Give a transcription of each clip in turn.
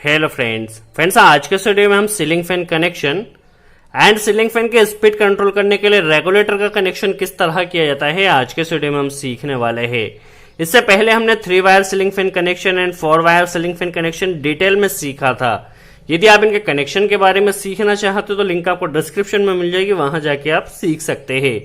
Hello friends आज के video में हम ceiling fan connection and ceiling fan के स्पीड कंट्रोल करने के लिए रेगुलेटर का कनेक्शन किस तरह किया जाता है आज के वीडियो में हम सीखने वाले हैं। इससे पहले हमने 3 wire ceiling fan connection and 4 wire ceiling fan connection detail में सीखा था। यदि आप इनके कनेक्शन के बारे में सीखना चाहते हो तो लिंक आपको डिस्क्रिप्शन में मिल जाएगी, वहां जाके आप सीख सकते हैं।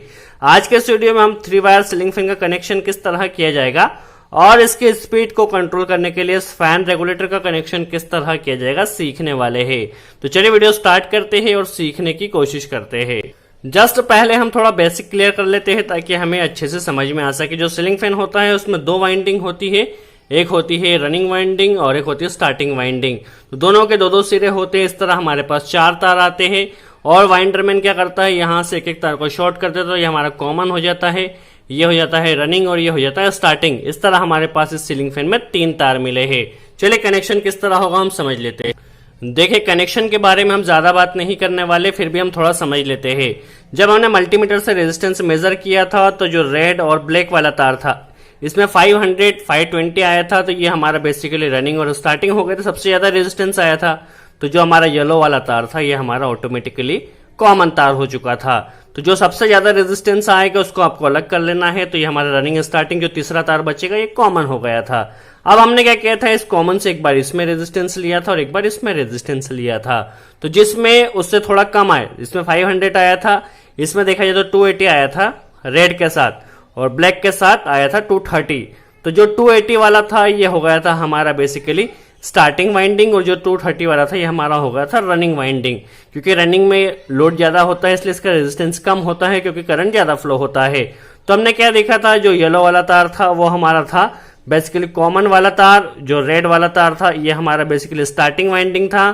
आज के वीडियो में हम 3 वायर सीलिंग फैन का कनेक्शन किस तरह किया जाएगा और इसके स्पीड को कंट्रोल करने के लिए फैन रेगुलेटर का कनेक्शन किस तरह किया जाएगा सीखने वाले हैं। तो चलिए वीडियो स्टार्ट करते हैं और सीखने की कोशिश करते हैं। जस्ट पहले हम थोड़ा बेसिक क्लियर कर लेते हैं ताकि हमें अच्छे से समझ में आ सके। जो सीलिंग फैन होता है उसमें 2 वाइंडिंग होती है, एक होती है रनिंग वाइंडिंग और एक होती है स्टार्टिंग वाइंडिंग। तो दोनों के 2-2 सिरे होते हैं। इस तरह हमारे पास 4 तार आते हैं और वाइंडरमैन क्या करता है, यहाँ से एक तार को शॉर्ट कर देता है तो ये हमारा कॉमन हो जाता है, ये हो जाता है रनिंग और ये हो जाता है स्टार्टिंग। इस तरह हमारे पास इस सीलिंग फैन में 3 तार मिले हैं। चलिए कनेक्शन किस तरह होगा हम समझ लेते हैं। देखिए कनेक्शन के बारे में हम ज्यादा बात नहीं करने वाले, फिर भी हम थोड़ा समझ लेते हैं। जब हमने मल्टीमीटर से रेजिस्टेंस मेजर किया था तो जो रेड और ब्लैक वाला तार था इसमें 500, 520 आया था, तो ये हमारा बेसिकली रनिंग और स्टार्टिंग हो गया था। सबसे ज्यादा रेजिस्टेंस आया था तो जो हमारा येलो वाला तार था ये हमारा ऑटोमेटिकली कॉमन तार हो चुका था। तो जो सबसे ज्यादा रेजिस्टेंस आएगा उसको आपको अलग कर लेना है। तो ये हमारा रनिंग स्टार्टिंग जो तीसरा तार बचेगा ये कॉमन हो गया था। अब हमने क्या किया था, इस कॉमन से एक बार इसमें रेजिस्टेंस लिया था और एक बार इसमें रेजिस्टेंस लिया था। तो जिसमें उससे थोड़ा कम आए, इसमें 500 आया था, इसमें देखा जाए तो 280 आया था रेड के साथ और ब्लैक के साथ आया था 230। तो जो 280 वाला था ये हो गया था हमारा बेसिकली स्टार्टिंग वाइंडिंग और जो 230 वाला था ये हमारा हो गया था रनिंग वाइंडिंग। क्योंकि रनिंग में लोड ज्यादा होता है इसलिए इसका रेजिस्टेंस कम होता है क्योंकि करंट ज्यादा फ्लो होता है। तो हमने क्या देखा था, जो येलो वाला तार था वो हमारा था बेसिकली कॉमन वाला तार, जो रेड वाला तार था ये हमारा बेसिकली स्टार्टिंग वाइंडिंग था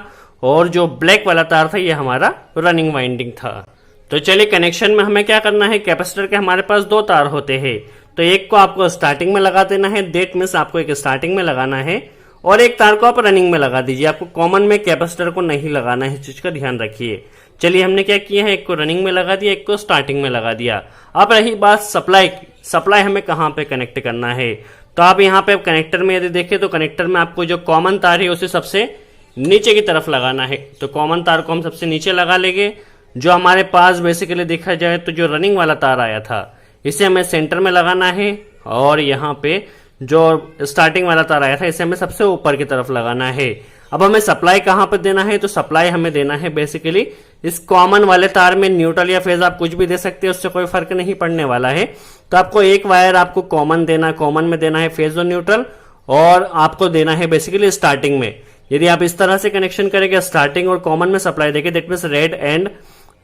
और जो ब्लैक वाला तार था ये हमारा रनिंग वाइंडिंग था। तो चलिए कनेक्शन में हमें क्या करना है, कैपेसिटर के हमारे पास 2 तार होते हैं तो एक को आपको स्टार्टिंग में लगा देना है, दैट मींस आपको एक स्टार्टिंग में लगाना है और एक तार को आप रनिंग में लगा दीजिए। आपको कॉमन में कैपेसिटर को नहीं लगाना है, इस चीज का ध्यान रखिए। चलिए हमने क्या किया है, एक को रनिंग में लगा दिया, एक को स्टार्टिंग में लगा दिया। अब रही बात सप्लाई हमें कहाँ पे कनेक्ट करना है। तो आप यहाँ पे कनेक्टर में यदि देखें तो कनेक्टर में आपको जो कॉमन तार है उसे सबसे नीचे की तरफ लगाना है। तो कॉमन तार को हम सबसे नीचे लगा लेंगे। जो हमारे पास बेसिकली देखा जाए तो जो रनिंग वाला तार आया था इसे हमें सेंटर में लगाना है और यहाँ पे जो स्टार्टिंग वाला तार आया था इसे हमें सबसे ऊपर की तरफ लगाना है। अब हमें सप्लाई कहां पर देना है, तो सप्लाई हमें देना है बेसिकली इस कॉमन वाले तार में। न्यूट्रल या फेज आप कुछ भी दे सकते हैं, उससे कोई फर्क नहीं पड़ने वाला है। तो आपको एक वायर आपको कॉमन में देना है फेज और न्यूट्रल, और आपको देना है बेसिकली स्टार्टिंग में। यदि आप इस तरह से कनेक्शन करेंगे स्टार्टिंग और कॉमन में सप्लाई देके, that means red and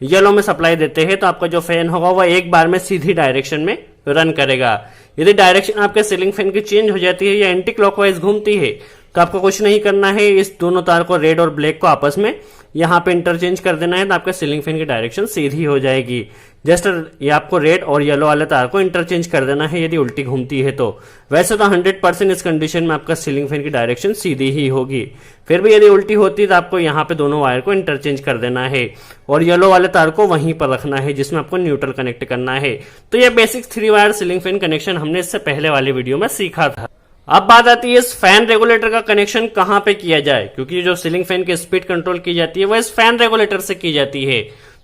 yellow में सप्लाई देते हैं, तो आपका जो फैन होगा वह एक बार में सीधी डायरेक्शन में रन करेगा। यदि डायरेक्शन आपके सीलिंग फैन की चेंज हो जाती है या एंटी क्लॉकवाइज घूमती है तो आपको कुछ नहीं करना है, इस दोनों तार को रेड और ब्लैक को आपस में यहाँ पे इंटरचेंज कर देना है तो आपका सीलिंग फैन की डायरेक्शन सीधी हो जाएगी। जस्ट ये आपको रेड और येलो वाले तार को इंटरचेंज कर देना है यदि उल्टी घूमती है तो। वैसे तो 100% इस कंडीशन में आपका सीलिंग फैन की डायरेक्शन सीधी ही होगी। फिर भी यदि उल्टी होती है तो आपको यहाँ पे दोनों वायर को इंटरचेंज कर देना है और येलो वाले तार को वहीं पर रखना है जिसमें आपको न्यूट्रल कनेक्ट करना है। तो ये basic 3 wire ceiling fan connection हमने इससे पहले वाली वीडियो में सीखा था। अब बात आती है इस फैन रेगुलेटर का कनेक्शन कहां पे किया जाए, क्योंकि जो सीलिंग फैन की स्पीड कंट्रोल की जाती है वह इस फैन रेगुलेटर से की जाती है।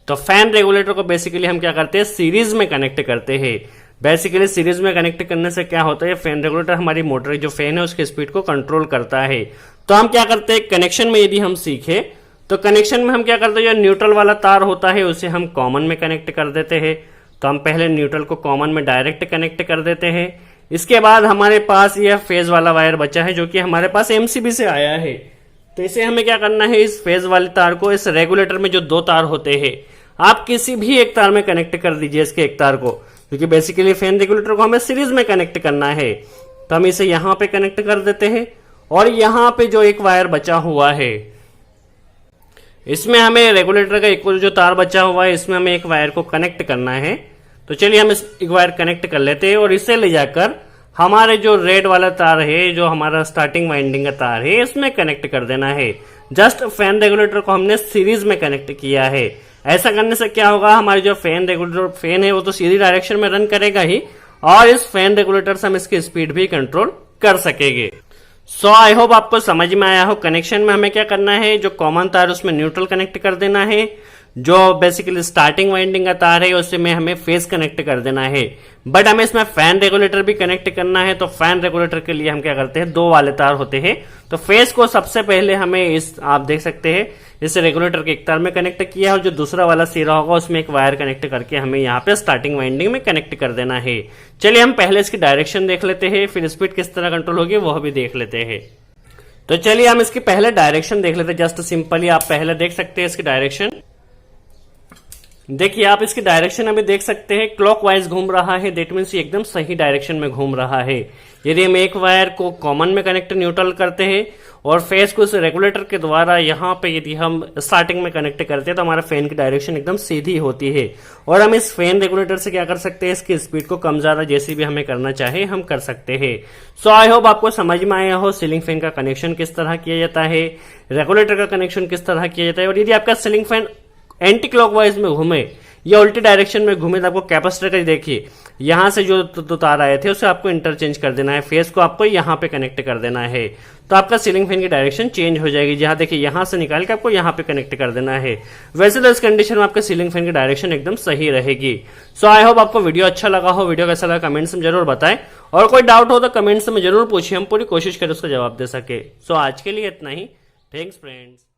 तो फैन रेगुलेटर को बेसिकली हम क्या करते हैं, सीरीज में कनेक्ट करते हैं। बेसिकली सीरीज में कनेक्ट करने से क्या होता है, फैन रेगुलेटर हमारी मोटर जो फैन है उसकी स्पीड को कंट्रोल करता है। तो हम क्या करते हैं, कनेक्शन में यदि हम सीखे तो कनेक्शन में हम क्या करते हैं, जो न्यूट्रल वाला तार होता है उसे हम कॉमन में कनेक्ट कर देते हैं। तो हम पहले न्यूट्रल को कॉमन में डायरेक्ट कनेक्ट कर देते हैं। इसके बाद हमारे पास यह फेज वाला वायर बचा है जो कि हमारे पास एमसीबी से आया है। तो इसे हमें क्या करना है, इस फेज वाले तार को इस रेगुलेटर में जो 2 तार होते हैं आप किसी भी एक तार में कनेक्ट कर दीजिए इसके एक तार को, क्योंकि बेसिकली फैन रेगुलेटर को हमें सीरीज में कनेक्ट करना है। तो हम इसे यहां पे कनेक्ट कर देते हैं और यहां पे जो एक वायर बचा हुआ है इसमें हमें रेगुलेटर का एक जो तार बचा हुआ है इसमें हमें एक वायर को कनेक्ट करना है। तो चलिए हम इस एक वायर कनेक्ट कर लेते हैं और इसे ले जाकर हमारे जो रेड वाला तार है, जो हमारा स्टार्टिंग वाइंडिंग का तार है, इसमें कनेक्ट कर देना है। जस्ट फैन रेगुलेटर को हमने सीरीज में कनेक्ट किया है। ऐसा करने से क्या होगा, हमारी जो फैन रेगुलेटर फैन है वो तो सीधी डायरेक्शन में रन करेगा ही और इस फैन रेगुलेटर से हम इसकी स्पीड भी कंट्रोल कर सकेंगे। सो आई होप आपको समझ में आया हो। कनेक्शन में हमें क्या करना है, जो कॉमन तार उसमें न्यूट्रल कनेक्ट कर देना है, जो बेसिकली स्टार्टिंग वाइंडिंग का तार है उसमें हमें फेस कनेक्ट कर देना है। बट हमें इसमें फैन रेगुलेटर भी कनेक्ट करना है, तो फैन रेगुलेटर के लिए हम क्या करते हैं, दो वाले तार होते हैं। तो फेस को सबसे पहले हमें इस, आप देख सकते हैं, इस रेगुलेटर के एक तार में कनेक्ट किया है और जो दूसरा वाला सिरा होगा उसमें एक वायर कनेक्ट करके हमें यहाँ पे स्टार्टिंग वाइंडिंग में कनेक्ट कर देना है। चलिए हम पहले इसकी डायरेक्शन देख लेते हैं, फिर स्पीड किस तरह कंट्रोल होगी वह भी देख लेते हैं। तो चलिए हम इसकी पहले डायरेक्शन देख लेते हैं। जस्ट सिंपली आप पहले देख सकते हैं इसकी डायरेक्शन। देखिए आप इसकी डायरेक्शन अभी देख सकते हैं, क्लॉकवाइज घूम रहा है, दैट मीन्स ये एकदम सही डायरेक्शन में घूम रहा है। यदि हम एक वायर को कॉमन में कनेक्ट न्यूट्रल करते हैं और फेस को इस रेगुलेटर के द्वारा यहाँ पे यदि हम स्टार्टिंग में कनेक्ट करते हैं तो हमारा फैन की डायरेक्शन एकदम सीधी होती है। और हम इस फैन रेगुलेटर से क्या कर सकते हैं, इसकी स्पीड को कम ज्यादा जैसी भी हमें करना चाहे हम कर सकते हैं। सो आई होप आपको समझ में आया हो सीलिंग फैन का कनेक्शन किस तरह किया जाता है, रेगुलेटर का कनेक्शन किस तरह किया जाता है। और यदि आपका सीलिंग फैन एंटी क्लॉकवाइज में घूमे या उल्टी डायरेक्शन में घूमे तो आपको कैपेसिटर का देखिए यहां से जो तार आए थे उसे आपको इंटरचेंज कर देना है, फेस को आपको यहां पे कनेक्ट कर देना है, तो आपका सीलिंग फैन की डायरेक्शन चेंज हो जाएगी। जहां देखिए यहां से निकाल के आपको यहां पे कनेक्ट कर देना है। वैसे तो इस कंडीशन में आपका सीलिंग फैन की डायरेक्शन एकदम सही रहेगी। सो आई होप आपको वीडियो अच्छा लगा हो। वीडियो कैसा लगा कमेंट्स में जरूर बताएं, और कोई डाउट हो तो कमेंट्स में जरूर पूछिए, हम पूरी कोशिश करें उसका जवाब दे सके। सो आज के लिए इतना ही। Thanks friends.